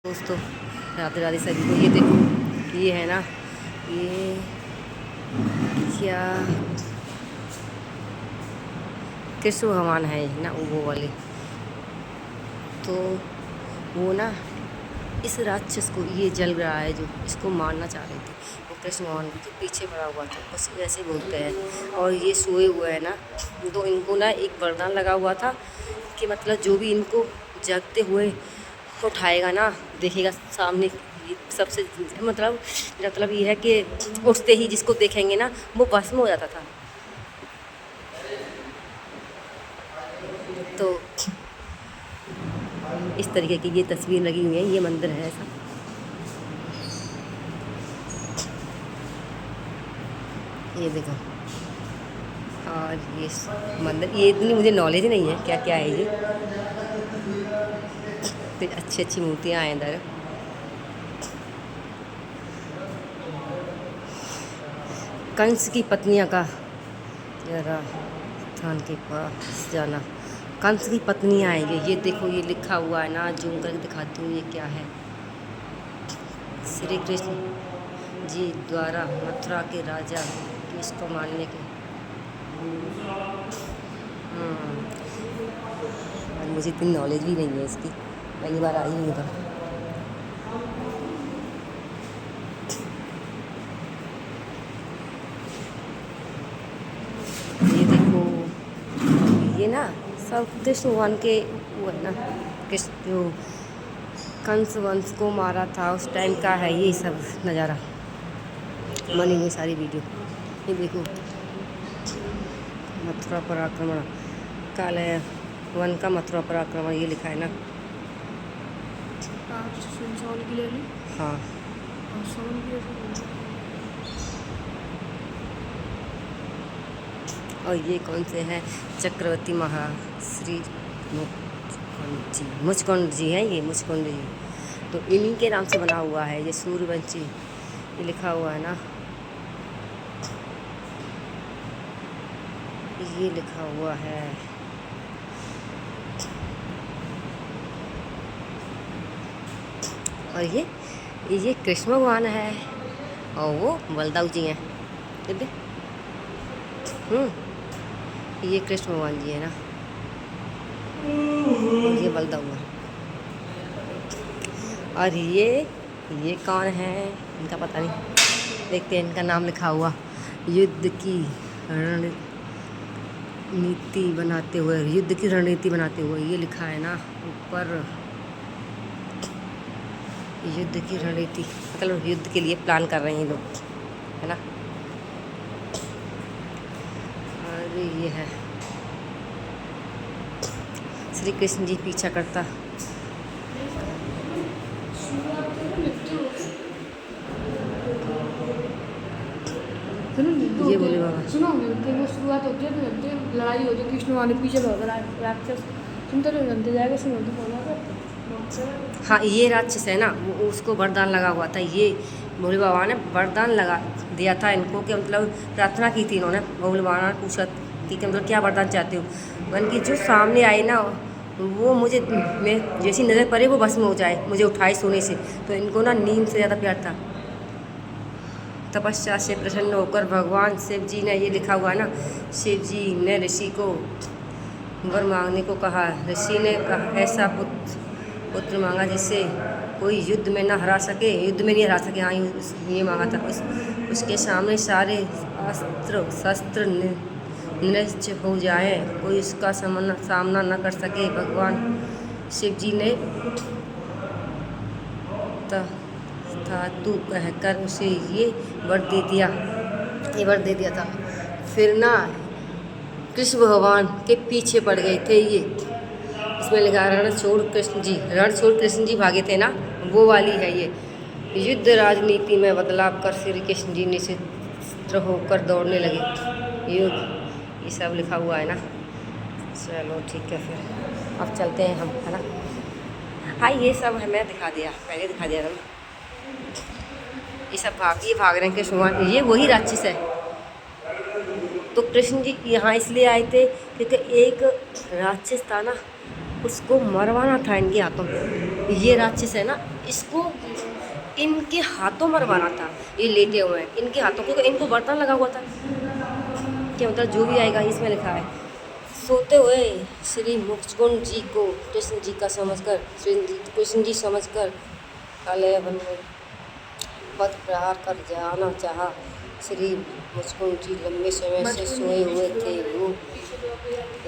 दोस्तों राधे राधे सभी को। ये देखो ये है ना, ये क्या कृष्ण भगवान है ना, वो वाले। तो वो ना इस राक्षस को, ये जल रहा है जो, इसको मारना चाह रहे थे। वो कृष्ण भगवान के पीछे पड़ा हुआ था, बस वैसे बोलते हैं। और ये सोए हुए हैं ना, तो इनको ना एक वरदान लगा हुआ था कि मतलब जो भी इनको जगते हुए उठाएगा ना, देखेगा सामने, सबसे मतलब ये है कि उठते ही जिसको देखेंगे ना वो भस्म हो जाता था। तो इस तरीके की ये तस्वीर लगी हुई है, ये मंदिर है ऐसा। ये देखो, और ये मंदिर, ये इतनी मुझे नॉलेज नहीं है क्या क्या है ये। तो अच्छी अच्छी मूर्तियाँ हैं इधर। कंस की पत्नियाँ का जरा थान के पास जाना। कंस की पत्नियाँ हैं ये देखो, ये लिखा हुआ है ना, जूम करके दिखाती हूँ ये क्या है। श्री कृष्ण जी द्वारा मथुरा के राजा इसको मानने के। और मुझे इतनी नॉलेज भी नहीं है इसकी, पहली बार आई हूँ उधर। ये देखो, ये ना सब कृष्ण भगवान के वो है ना, कृष्ण जो कंस वंश को मारा था उस टाइम का है ये सब नज़ारा बनी हुई सारी वीडियो। ये देखो, मथुरा पर आक्रमण, काले वन का मथुरा पर आक्रमण, ये लिखा है ना। हाँ, और ये कौन से हैं, चक्रवर्ती महाश्री मुचकुंद जी हैं, ये मुचकुंद जी। तो इन्हीं के नाम से बना हुआ है ये सूर्यवंशी, ये लिखा हुआ है ना, ये लिखा हुआ है। और ये कृष्ण भगवान है और वो बलदाऊ जी हैं। ये कृष्ण भगवान जी है ना, और ये बलदाऊ है। और ये कौन है, इनका पता नहीं, देखते हैं इनका नाम लिखा हुआ। युद्ध की रणनीति बनाते हुए, युद्ध की रणनीति बनाते हुए, ये लिखा है ना ऊपर। युद्ध की रणनीति मतलब युद्ध के लिए प्लान कर रहे हैं लोग, है ना। और ये है श्री कृष्ण जी पीछा करता। ये बोले बाबा, सुनो, वो शुरुआत होती है तो जानते हैं, लड़ाई होती है, कृष्ण वाले पीछे भागा राक्षस, सुनते नहीं जानते जाएगा, सुनो तो बोला करते। हाँ ये राक्षस है ना, वो उसको वरदान लगा हुआ था। ये भोले बाबा ने वरदान लगा दिया था इनको, कि मतलब प्रार्थना की थी इन्होंने। भोले बाबा ने पूछा कि मतलब क्या वरदान चाहते हो, मन की जो सामने आई ना वो मुझे, मैं जैसी नज़र पड़े वो भस्म हो जाए, मुझे उठाए सोने से। तो इनको ना नींद से ज़्यादा प्यार था। तपस्या से प्रसन्न होकर भगवान शिव जी ने, ये लिखा हुआ है ना, शिव जी ने ऋषि को वर मांगने को कहा। ऋषि ने ऐसा पुत्र मांगा जिससे कोई युद्ध में ना हरा सके, युद्ध में नहीं हरा सके। हाँ ये मांगा था। उसके सामने सारे अस्त्र शस्त्र निश्चय हो जाए, कोई उसका सामना न कर सके। भगवान शिव जी ने धातु कहकर उसे ये वर दे दिया था। फिर ना कृष्ण भगवान के पीछे पड़ गए थे ये। इसमें लिखा रणछोड़ कृष्ण जी भागे थे ना, वो वाली है ये। युद्ध राजनीति में बदलाव कर श्री कृष्ण जी निश्चित होकर दौड़ने लगे। युद्ध, ये सब लिखा हुआ है ना। चलो ठीक है, फिर अब चलते हैं हम, है ना। हाँ ये सब है, मैं दिखा दिया, पहले दिखा दिया था। ये सब भाग रहे हैं कृष्ण भगवान, ये वही राक्षस है। तो कृष्ण जी यहाँ इसलिए आए थे क्योंकि एक राक्षस था ना, उसको मरवाना था इनके हाथों में। ये राक्षस है ना, इसको इनके हाथों मरवाना था। ये लेटे हुए हैं इनके हाथों को, इनको बर्तन लगा हुआ था क्या, मतलब जो भी आएगा इसमें लिखा है। सोते हुए श्री मुकुंद जी को कृष्ण जी का समझकर, कृष्ण जी समझकर काले वन में पद प्रहार कर जाना चाहा। श्री मुकुंद जी लंबे समय से सोए हुए थे। वो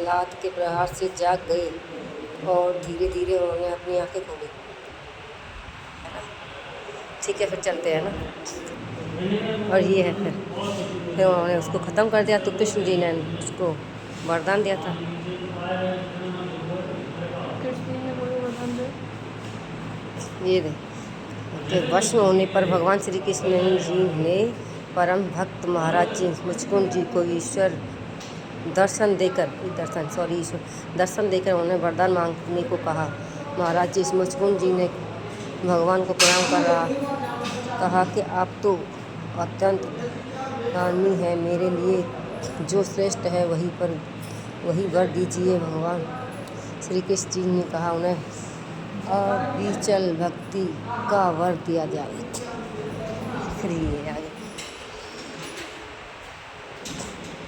लात के प्रहार से जाग गए और धीरे धीरे उन्होंने अपनी आंखें खोली। ठीक है, फिर चलते हैं ना। और ये है फिर उन्होंने उसको ख़त्म कर दिया। तो कृष्ण जी ने उसको वरदान दिया था। कृष्ण जी ने कोई वरदान दिया? ये दे के वश में होने पर भगवान श्री कृष्ण जी ने परम भक्त महाराज जी मुकुंद जी को ईश्वर दर्शन देकर उन्हें वरदान मांगने को कहा। महाराज जी मुकुंद जी ने भगवान को प्रणाम कहा कि आप तो अत्यंत दानी है, मेरे लिए जो श्रेष्ठ है वही वर दीजिए। भगवान श्री कृष्ण जी ने कहा उन्हें अविचल भक्ति का वर दिया जाए। फिर ये आगे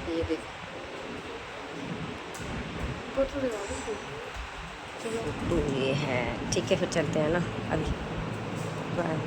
ये देखो फोटो दिखा दो। चलो तो ये है। ठीक है, फिर चलते हैं ना अभी। बाय।